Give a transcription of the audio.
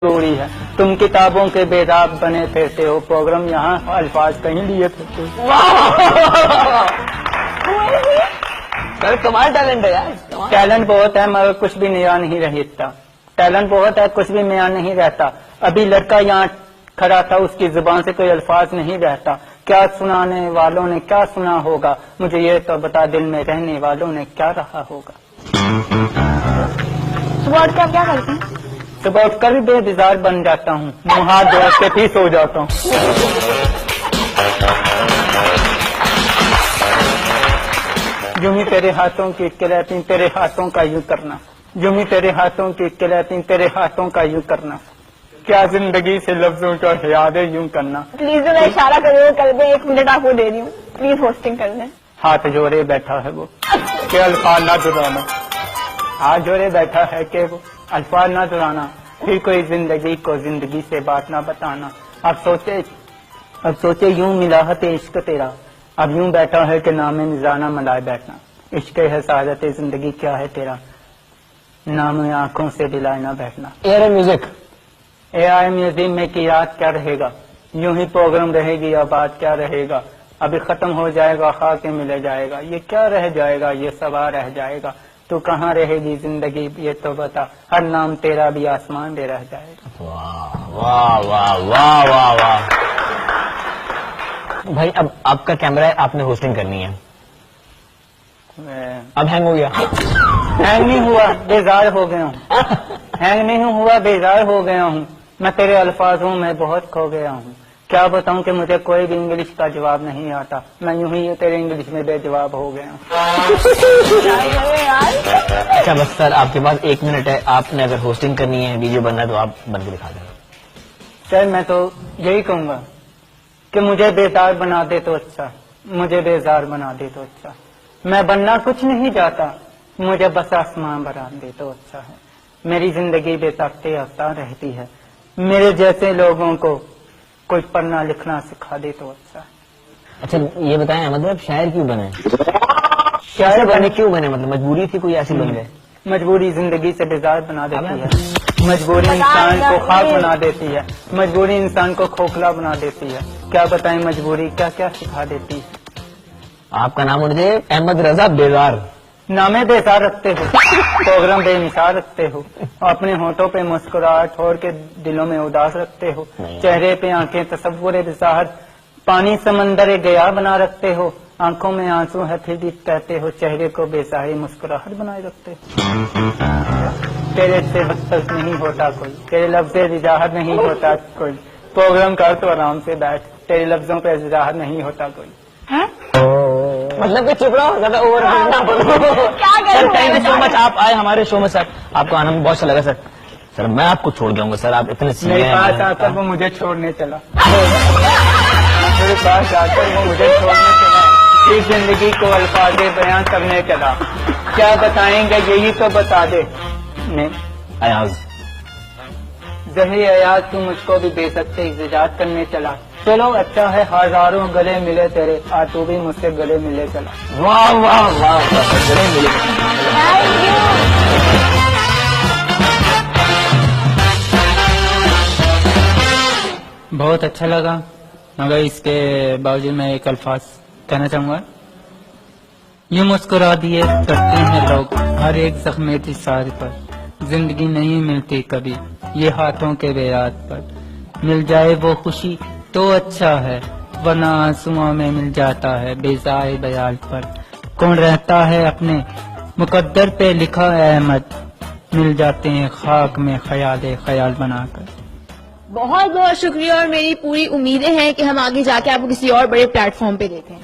ضروری ہے. تم کتابوں کے بیداب بنے پھرتے ہو, پروگرام یہاں الفاظ کہیں لیے پھرتے ہو. سر کمال ٹیلنٹ ہے یار. ٹیلنٹ بہت ہے مگر کچھ بھی نیا نہیں رہتا. ٹیلنٹ بہت ہے, کچھ بھی نیا نہیں رہتا. ابھی لڑکا یہاں کھڑا تھا, اس کی زبان سے کوئی الفاظ نہیں رہتا. کیا سنانے والوں نے کیا سنا ہوگا, مجھے یہ تو بتا دل میں رہنے والوں نے کیا رہا ہوگا. صبح اٹھ کے آپ کیا کرتے ہیں؟ صبح اٹھ کر بھی بے بیزار بن جاتا ہوں, منہ ہاتھ دھو کے پھر سو جاتا ہوں. یوں ہی تیرے ہاتھوں کی کلیپنگ تیرے ہاتھوں کا یوں کرنا, یوں ہی تیرے ہاتھوں کی کلیپنگ تیرے ہاتھوں کا یوں کرنا. کیا زندگی سے لفظوں کا حیاد یوں کرنا. پلیز میں اشارہ کر دیں, 1 منٹ آپ کو دے رہی ہوں, پلیز ہوسٹنگ کر دیں. ہاتھ جوڑے بیٹھا ہے وہ کہ الفاظ نہ دہرانا, ہاتھ جوڑے بیٹھا ہے کہ وہ الفاظ نہ دہرانا. پھر کوئی زندگی کو زندگی سے بات نہ بتانا. اب سوچے یوں ملاحت عشق تیرا, اب یوں بیٹھا ہے کہ نام نذرانہ ملائے بیٹھنا. عشق ہے سعادت زندگی کیا ہے تیرا, نام آنکھوں سے دلائے نہ بیٹھنا. ایئر میوزک اے آئی میوزیم میں کی یاد کیا رہے گا, یوں ہی پروگرام رہے گی یا بات کیا رہے گا. ابھی ختم ہو جائے گا خاک ملے جائے گا, یہ کیا رہ جائے گا یہ سوا رہ جائے گا. تو کہاں رہے گی زندگی یہ تو بتا, ہر نام تیرا بھی آسمان پہ رہ جائے گا. واہ واہ واہ واہ واہ. بھائی اب آپ کا کیمرہ ہے, آپ نے ہوسٹنگ کرنی ہے. اب ہینگ ہو گیا. ہینگ نہیں ہوا, بیزار ہو گیا ہوں. ہینگ نہیں ہوا, بیزار ہو گیا ہوں. میں تیرے الفاظ ہوں, میں بہت کھو گیا ہوں. کیا بتاؤں کہ مجھے کوئی بھی انگلش کا جواب نہیں آتا. میں یوں ہی تیرے انگلش میں بے جواب ہو گیا ہوں. اچھا بس سر آپ کے پاس 1 منٹ ہے, آپ نے اگر ہوسٹنگ کرنی ہے ویڈیو بننا ہے تو آپ بن کے دکھا دیں. سر میں تو یہی کہوں گا کہ مجھے بیزار بنا دے تو اچھا, مجھے بیزار بنا دے تو اچھا. میں بننا کچھ نہیں چاہتا, مجھے بس آسمان بنا دے تو اچھا ہے. میری زندگی بے تاکتے آسان رہتی ہے, میرے جیسے لوگوں کو کوئی پڑھنا لکھنا سکھا دے تو اچھا ہے. اچھا یہ بتائیں مطلب شاعر کیوں بنے, شاعر بنے کیوں بنے, مطلب مجبوری تھی کوئی ایسی بن گئے؟ مجبوری زندگی سے بیزار بنا دیتی ہے, مجبوری انسان کو خاک بنا دیتی ہے, مجبوری انسان کو کھوکھلا بنا دیتی ہے. کیا بتائیں مجبوری کیا کیا سکھا دیتی ہے. آپ کا نام مجھے احمد رضا بیزار. نامے بیزار رکھتے ہو, پروگرام بے مثال رکھتے ہو, اپنے ہونٹوں پہ مسکراہٹ چھوڑ کے دلوں میں اداس رکھتے ہو, چہرے پہ آنکھیں تصور بساہت, پانی سمندر گیا بنا رکھتے ہو, آنکھوں میں آنسو ہے پھر بھی کہتے ہو, چہرے کو بے ساری مسکراہٹ بنائے رکھتے ہو. تیرے سے بدتر نہیں ہوتا کوئی, تیرے لفظ وضاحت نہیں ہوتا کوئی. پروگرام کر تو آرام سے بیٹھ, تیرے لفظوں پہ وضاحت نہیں ہوتا کوئی. مطلب کہ چپڑا زیادہ over sir. Thank you so much, آپ آئے ہمارے شو میں. سر آپ کا آنا بہت اچھا لگا. سر میں آپ کو چھوڑ جاؤں گا سر, آپ اتنے میرے پاس آ کر وہ مجھے چھوڑنے چلا, میرے پاس آ کر وہ مجھے چھوڑنے چلا, اس زندگی کو الفاظ بیان کرنے چلا. کیا بتائیں گے یہی تو بتا دے. ایاز ظہری ایاز تو مجھ کو بھی بے سکتے احتجاج کرنے چلا. چلو اچھا ہے ہزاروں گلے ملے تیرے, آ تو بھی مجھ سے گلے ملے چلا. واہ واہ واہ, گلے ملے. بہت اچھا لگا, مگر اس کے باوجود میں ایک الفاظ کہنا چاہوں گا. یہ مسکرا دیے کرتے ہیں لوگ ہر ایک زخم اتصال پر, زندگی نہیں ملتی کبھی یہ ہاتھوں کے بیات پر. مل جائے وہ خوشی تو اچھا ہے, ورنہ آنسوؤں میں مل جاتا ہے بیزائے بیال پر. کون رہتا ہے اپنے مقدر پہ لکھا احمد, مل جاتے ہیں خاک میں خیال بنا کر. بہت بہت شکریہ, اور میری پوری امیدیں ہیں کہ ہم آگے جا کے آپ کو کسی اور بڑے پلیٹ فارم پہ دیکھیں.